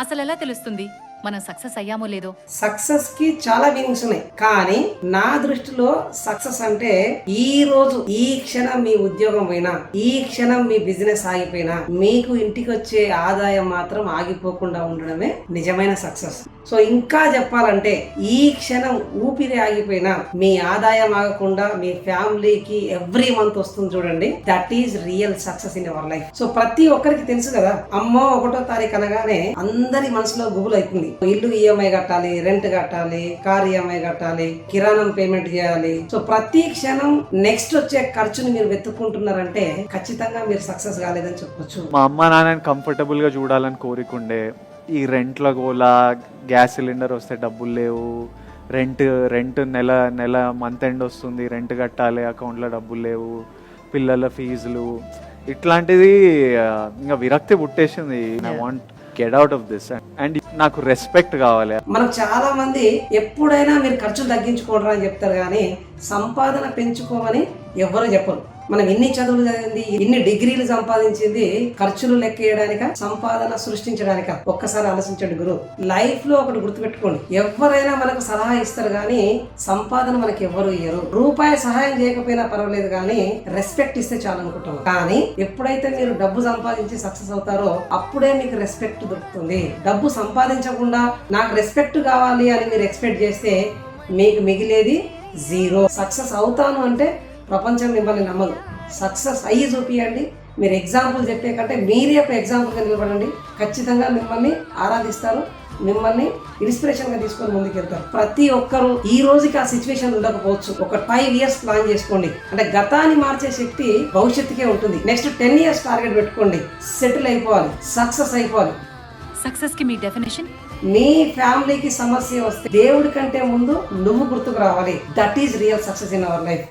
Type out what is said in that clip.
అసలెలా తెలుస్తుంది మనం సక్సెస్ అయ్యామో లేదో? సక్సెస్ కి చాలా మీనింగ్స్ ఉన్నాయి, కానీ నా దృష్టిలో సక్సెస్ అంటే ఈ రోజు ఈ క్షణం మీ ఉద్యోగం పోయినా, ఈ క్షణం మీ బిజినెస్ ఆగిపోయినా, మీకు ఇంటికి వచ్చే ఆదాయం మాత్రం ఆగిపోకుండా ఉండడమే నిజమైన సక్సెస్. సో ఇంకా చెప్పాలంటే ఈ క్షణం ఊపిరి ఆగిపోయినా మీ ఆదాయం ఆగకుండా మీ ఫ్యామిలీకి ఎవ్రీ మంత్ వస్తుంది చూడండి, that is real success in our life. So ప్రతి ఒక్కరికి తెలుసు కదా, అమ్మో 1వ తారీఖు అనగానే అందరి మనసులో గుబులు అవుతుంది. ఇల్లు ఈఎంఐ కట్టాలి, రెంట్ కట్టాలి, కార్ ఈఎంఐ కట్టాలి, కిరాణం పేమెంట్ చేయాలి. సో ప్రతి క్షణం నెక్స్ట్ వచ్చే ఖర్చుని మీరు వెతుక్కుంటున్నారంటే ఖచ్చితంగా మీరు సక్సెస్ కాలేదని చెప్పొచ్చు. మా అమ్మ నాన్నని కంఫర్టబుల్ గా చూడాలని కోరికుండే, ఈ రెంట్ల గోలా, గ్యాస్ సిలిండర్ వస్తే డబ్బులు లేవు, రెంట్ నెల నెల మంత్ ఎండ్ వస్తుంది, రెంట్ కట్టాలి, అకౌంట్లో డబ్బులు లేవు, పిల్లల ఫీజులు, ఇట్లాంటిది ఇంకా విరక్తి పుట్టేసింది. I want get out of this and నాకు రెస్పెక్ట్ కావాలి. మనకు చాలా మంది ఎప్పుడైనా మీరు ఖర్చులు తగ్గించుకోవడం అని చెప్తారు, కానీ సంపాదన పెంచుకోమని ఎవ్వరూ చెప్పరు. మనం ఎన్ని చదువులు చదివింది, ఎన్ని డిగ్రీలు సంపాదించింది ఖర్చులు లెక్కేయడానిక, సంపాదన సృష్టించడానిక? ఒక్కసారి ఆలోచించండి గురు. లైఫ్ లో ఒకటి గుర్తుపెట్టుకోండి, ఎవరైనా మనకు సలహా ఇస్తారు కానీ సంపాదన మనకి ఎవ్వరు ఇయ్యరు. రూపాయి సహాయం చేయకపోయినా పర్వాలేదు, కానీ రెస్పెక్ట్ ఇస్తే చాలు అనుకుంటాం. కానీ ఎప్పుడైతే మీరు డబ్బు సంపాదించి సక్సెస్ అవుతారో అప్పుడే మీకు రెస్పెక్ట్ దొరుకుతుంది. డబ్బు సంపాదించకుండా నాకు రెస్పెక్ట్ కావాలి అని మీరు ఎక్స్పెక్ట్ చేస్తే మీకు మిగిలేది జీరో. సక్సెస్ అవుతాను అంటే ప్రపంచం మిమ్మల్ని నమ్మదు. సక్సెస్ అయ్యి చూపియండి. మీరు ఎగ్జాంపుల్ చెప్పే కంటే మీరే ఒక ఎగ్జాంపుల్గా నిలబడండి. ఖచ్చితంగా మిమ్మల్ని ఆరాధిస్తారు, మిమ్మల్ని ఇన్స్పిరేషన్గా తీసుకొని ముందుకు వెళ్తారు. ప్రతి ఒక్కరు ఈ రోజుకి ఆ సిచ్యువేషన్ ఉండకపోవచ్చు. ఒక 5 years ప్లాన్ చేసుకోండి. అంటే గతాన్ని మార్చే శక్తి భవిష్యత్తుకే ఉంటుంది. నెక్స్ట్ 10 years టార్గెట్ పెట్టుకోండి. సెటిల్ అయిపోవాలి, సక్సెస్ అయిపోవాలి. సక్సెస్ కి మీ డెఫినేషన్? మీ ఫ్యామిలీకి సమస్య వస్తే దేవుడి కంటే ముందు నువ్వు గుర్తుకు రావాలి. That is real success in our life.